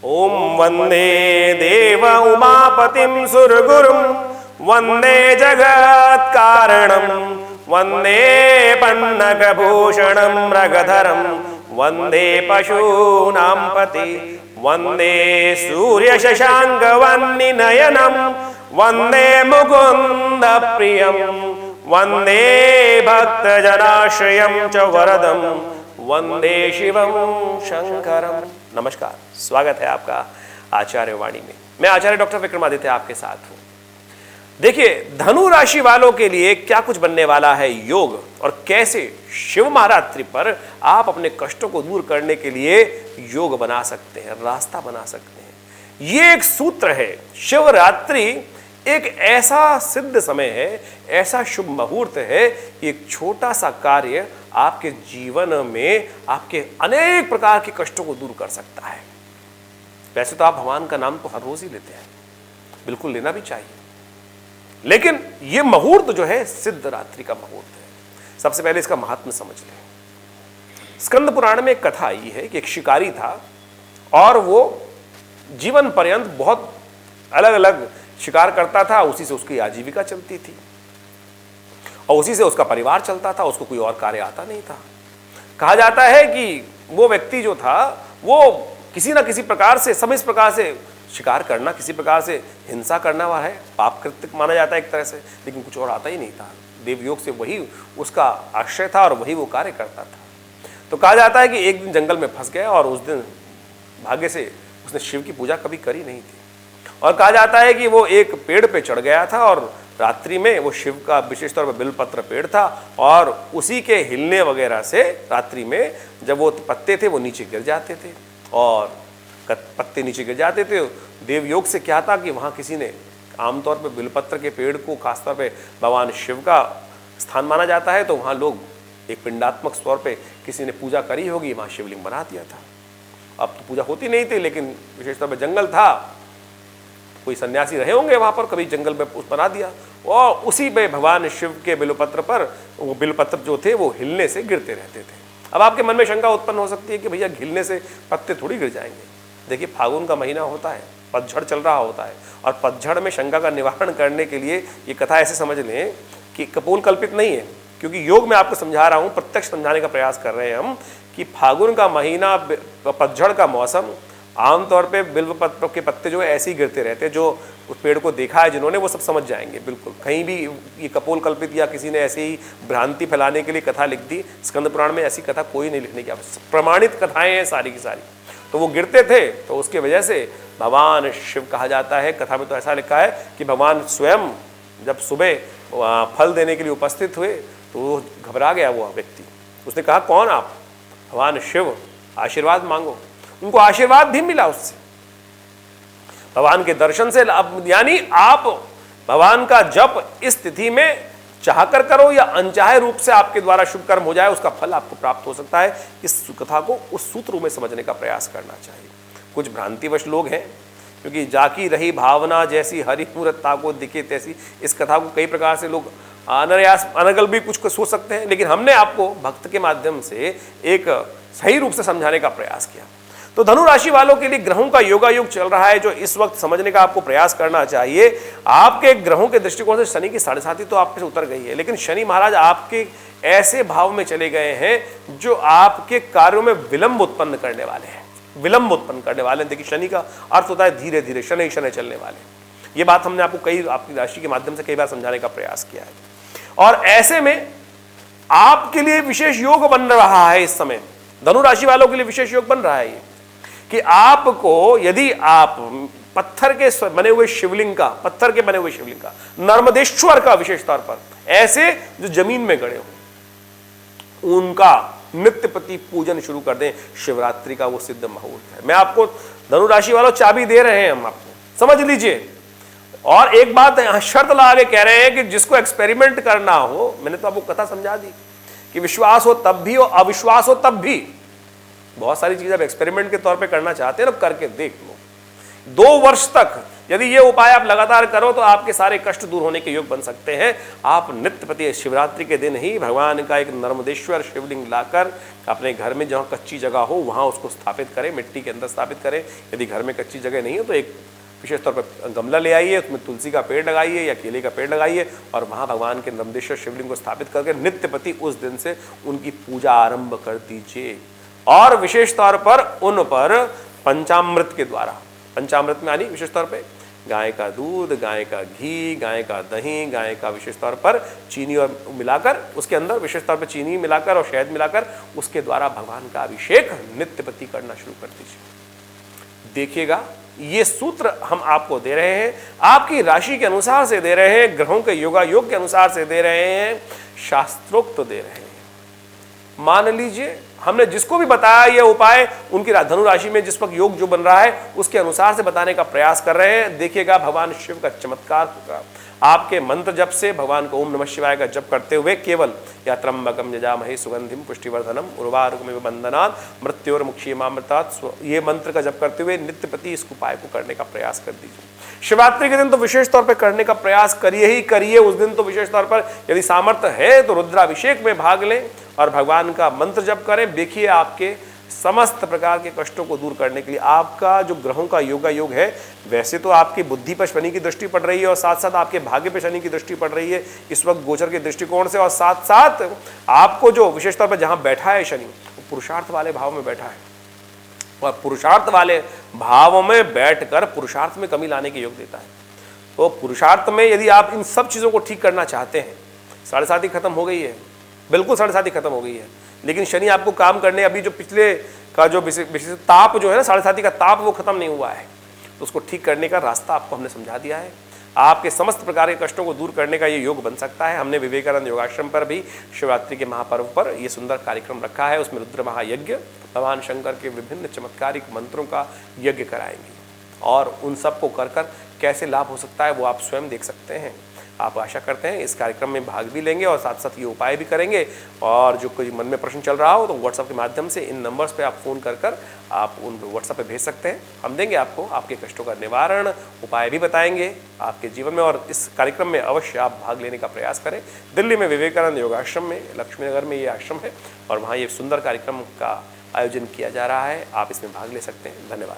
ओम वंदे देव उमापतिं सुरगुरुं वंदे जगत् कारणं वंदे पन्नगभूषणं मृगधरं वंदे पशूनां पति वंदे सूर्यशशाङ्कवह्निनयनं वंदे मुकुन्द प्रियं वंदे भक्तजनाश्रयं च वरदं वंदे शिवं शंकरम। नमस्कार, स्वागत है आपका आचार्य वाणी में। मैं आचार्य डॉक्टर विक्रमादित्य आपके साथ हूं। देखिए, धनु राशि वालों के लिए क्या कुछ बनने वाला है योग, और कैसे शिव महारात्रि पर आप अपने कष्टों को दूर करने के लिए योग बना सकते हैं, रास्ता बना सकते हैं। ये एक सूत्र है। शिवरात्रि एक ऐसा सिद्ध समय है, ऐसा शुभ मुहूर्त है, एक छोटा सा कार्य आपके जीवन में आपके अनेक प्रकार के कष्टों को दूर कर सकता है। वैसे तो आप भगवान का नाम तो हर रोज ही लेते हैं, बिल्कुल लेना भी चाहिए, लेकिन यह मुहूर्त जो है सिद्ध रात्रि का मुहूर्त है। सबसे पहले इसका महात्म्य समझ लें। स्कंद पुराण में एक कथा आई है कि एक शिकारी था और वो जीवन पर्यंत बहुत अलग अलग शिकार करता था। उसी से उसकी आजीविका चलती थी और उसी से उसका परिवार चलता था। उसको कोई और कार्य आता नहीं था। कहा जाता है कि वो व्यक्ति जो था वो किसी ना किसी प्रकार से, सब इस प्रकार से शिकार करना, किसी प्रकार से हिंसा करना वह है पाप कृत्य माना जाता है एक तरह से, लेकिन कुछ और आता ही नहीं था। देवयोग से वही उसका आश्रय था और वही वो कार्य करता था। तो कहा जाता है कि एक दिन जंगल में फंस गया और उस दिन भाग्य से उसने शिव की पूजा कभी करी नहीं थी। और कहा जाता है कि वो एक पेड़ पे चढ़ गया था और रात्रि में वो शिव का विशेष तौर पर बिलपत्र पेड़ था और उसी के हिलने वगैरह से रात्रि में जब वो पत्ते थे वो नीचे गिर जाते थे और पत्ते नीचे गिर जाते थे। देवयोग से क्या था कि वहाँ किसी ने, आमतौर पे बिलपत्र के पेड़ को खासतौर पे भगवान शिव का स्थान माना जाता है, तो वहाँ लोग एक पिंडात्मक तौर पे किसी ने पूजा करी होगी, वहाँ शिवलिंग बना दिया था। अब तो पूजा होती नहीं थी, लेकिन विशेष तौर पर जंगल था, कोई सन्यासी रहे होंगे वहाँ पर, कभी जंगल में बना दिया और उसी पे भगवान शिव के बिलपत्र पर वो बिलपत्र जो थे वो हिलने से गिरते रहते थे। अब आपके मन में शंका उत्पन्न हो सकती है कि भैया हिलने से पत्ते थोड़ी गिर जाएंगे। देखिए, फागुन का महीना होता है, पतझड़ चल रहा होता है और पतझड़ में शंका का निवारण करने के लिए ये कथा ऐसे समझ लें कि कपोल कल्पित नहीं है, क्योंकि योग में आपको समझा रहा हूँ, प्रत्यक्ष समझाने का प्रयास कर रहे हैं हम कि फागुन का महीना, पतझड़ का मौसम, आमतौर पे बिल्व पत्र के पत्ते जो है ऐसे ही गिरते रहते हैं। जो उस पेड़ को देखा है जिन्होंने, वो सब समझ जाएंगे बिल्कुल। कहीं भी ये कपोल कल्पित या किसी ने ऐसे ही भ्रांति फैलाने के लिए कथा लिख दी, स्कंद पुराण में ऐसी कथा कोई नहीं लिखने की आवश्यकता, प्रमाणित कथाएं हैं सारी की सारी। तो वो गिरते थे, तो उसके वजह से भगवान शिव कहा जाता है। कथा में तो ऐसा लिखा है कि भगवान स्वयं जब सुबह फल देने के लिए उपस्थित हुए तो वो घबरा गया वो व्यक्ति। उसने कहा, कौन आप? भगवान शिव, आशीर्वाद मांगो। उनको आशीर्वाद भी मिला उससे, भगवान के दर्शन से। यानी आप भगवान का जप इस तिथि में चाहकर करो या अनचाहे रूप से आपके द्वारा शुभ कर्म हो जाए, उसका फल आपको प्राप्त हो सकता है। इस कथा को उस सूत्र में समझने का प्रयास करना चाहिए। कुछ भ्रांतिवश लोग हैं, क्योंकि जाकी रही भावना जैसी हरि मूर्तता को दिखे तैसी, इस कथा को कई प्रकार से लोग अनायास अनगल भी कुछ को सोच सकते हैं, लेकिन हमने आपको भक्त के माध्यम से एक सही रूप से समझाने का प्रयास किया। तो धनु राशि वालों के लिए ग्रहों का योगायोग चल रहा है, जो इस वक्त समझने का आपको प्रयास करना चाहिए। आपके ग्रहों के दृष्टिकोण से शनि की साढ़े तो आप पे उतर गई है, लेकिन शनि महाराज आपके ऐसे भाव में चले गए हैं जो आपके कार्यों में विलंब उत्पन्न करने वाले हैं, विलंब उत्पन्न करने वाले हैं। देखिए, शनि का अर्थ होता है धीरे धीरे, शनि शनि चलने वाले। ये बात हमने आपको कई, आपकी राशि के माध्यम से कई बार समझाने का प्रयास किया है। और ऐसे में आपके लिए विशेष योग बन रहा है इस समय, धनु राशि वालों के लिए विशेष योग बन रहा है ये, कि आपको, यदि आप पत्थर के बने हुए शिवलिंग का, पत्थर के बने हुए शिवलिंग का, नर्मदेश्वर का विशेष तौर पर, ऐसे जो जमीन में गड़े हो, उनका नित्य प्रति पूजन शुरू कर दें। शिवरात्रि का वो सिद्ध मुहूर्त है। मैं आपको धनु राशि वालों चाबी दे रहे हैं, हम आपको समझ लीजिए। और एक बात शर्त लगा के कह रहे हैं कि जिसको एक्सपेरिमेंट करना हो, मैंने तो आपको कथा समझा दी कि विश्वास हो तब भी और अविश्वास हो तब भी। बहुत सारी चीजें आप एक्सपेरिमेंट के तौर पे करना चाहते हैं ना, करके देख लो। 2 वर्ष तक यदि ये उपाय आप लगातार करो तो आपके सारे कष्ट दूर होने के योग बन सकते हैं। आप नित्य प्रति शिवरात्रि के दिन ही भगवान का एक नर्मदेश्वर शिवलिंग लाकर अपने घर में जहाँ कच्ची जगह हो वहाँ उसको स्थापित करें, मिट्टी के अंदर स्थापित करें। यदि घर में कच्ची जगह नहीं हो तो एक विशेष तौर पर गमला ले आइए, उसमें तुलसी का पेड़ लगाइए या केले का पेड़ लगाइए और वहाँ भगवान के नर्मदेश्वर शिवलिंग को स्थापित करके नित्य प्रति उस दिन से उनकी पूजा आरंभ कर दीजिए। और विशेष तौर पर उन पर पंचामृत के द्वारा, पंचामृत में यानी विशेष तौर पे गाय का दूध, गाय का घी, गाय का दही, गाय का विशेष तौर पर चीनी और मिलाकर, उसके अंदर विशेष तौर पर चीनी मिलाकर और शहद मिलाकर उसके द्वारा भगवान का अभिषेक नित्य प्रति करना शुरू कर दीजिए। देखिएगा, ये सूत्र हम आपको दे रहे हैं, आपकी राशि के अनुसार से दे रहे हैं, ग्रहों के योगा योग के अनुसार से दे रहे हैं, शास्त्रोक्त दे रहे हैं। मान लीजिए हमने जिसको भी बताया यह उपाय उनकी धनु राशि में जिस वक्त योग जो बन रहा है उसके अनुसार से बताने का प्रयास कर रहे हैं। देखिएगा भगवान शिव का चमत्कार होगा। आपके मंत्र जप से भगवान को ओम नमः शिवाय का जप करते हुए केवल या त्र्यंबकम यजामहे सुगंधिम पुष्टिवर्धनम उर्वारुकमिव बंधनात् मृत्योर्मुक्षीयमामृतात्, ये मंत्र का जप करते हुए नित्य प्रति इस उपाय को करने का प्रयास कर दीजिए। शिवरात्रि के दिन तो विशेष तौर पर करने का प्रयास करिए ही करिए। उस दिन तो विशेष तौर पर यदि सामर्थ्य है तो रुद्राभिषेक में भाग लें और भगवान का मंत्र जप करें। देखिए आपके समस्त प्रकार के कष्टों को दूर करने के लिए आपका जो ग्रहों का योगा योग है, वैसे तो आपकी बुद्धि पर शनि की दृष्टि पड़ रही है और साथ साथ आपके भाग्य पर शनि की दृष्टि पड़ रही है इस वक्त गोचर के दृष्टिकोण से, और साथ साथ आपको जो विशेष तौर पर जहां बैठा है शनि, वो पुरुषार्थ वाले भाव में बैठा है और पुरुषार्थ वाले भाव में बैठकर पुरुषार्थ में कमी लाने के योग देता है। तो पुरुषार्थ में यदि आप इन सब चीज़ों को ठीक करना चाहते हैं, 7.5 खत्म हो गई है, बिल्कुल 7.5 खत्म हो गई है, लेकिन शनि आपको काम करने, अभी जो पिछले का जो विशेष ताप जो है ना 7.5 का ताप, वो खत्म नहीं हुआ है, तो उसको ठीक करने का रास्ता आपको हमने समझा दिया है। आपके समस्त प्रकार के कष्टों को दूर करने का ये योग बन सकता है। हमने विवेकानंद योगाश्रम पर भी शिवरात्रि के महापर्व पर ये सुंदर कार्यक्रम रखा है। उसमें रुद्र महायज्ञ, भगवान शंकर के विभिन्न चमत्कारिक मंत्रों का यज्ञ कराएंगे और उन सब को कर कैसे लाभ हो सकता है वो आप स्वयं देख सकते हैं। आप आशा करते हैं इस कार्यक्रम में भाग भी लेंगे और साथ साथ ये उपाय भी करेंगे। और जो कोई मन में प्रश्न चल रहा हो तो व्हाट्सएप के माध्यम से इन नंबर्स पे आप फ़ोन कर आप उन व्हाट्सएप पे भेज सकते हैं। हम देंगे आपको आपके कष्टों का निवारण, उपाय भी बताएंगे आपके जीवन में। और इस कार्यक्रम में अवश्य आप भाग लेने का प्रयास करें। दिल्ली में विवेकानंद योगाश्रम में, लक्ष्मी नगर में ये आश्रम है और वहाँ ये सुंदर कार्यक्रम का आयोजन किया जा रहा है। आप इसमें भाग ले सकते हैं। धन्यवाद।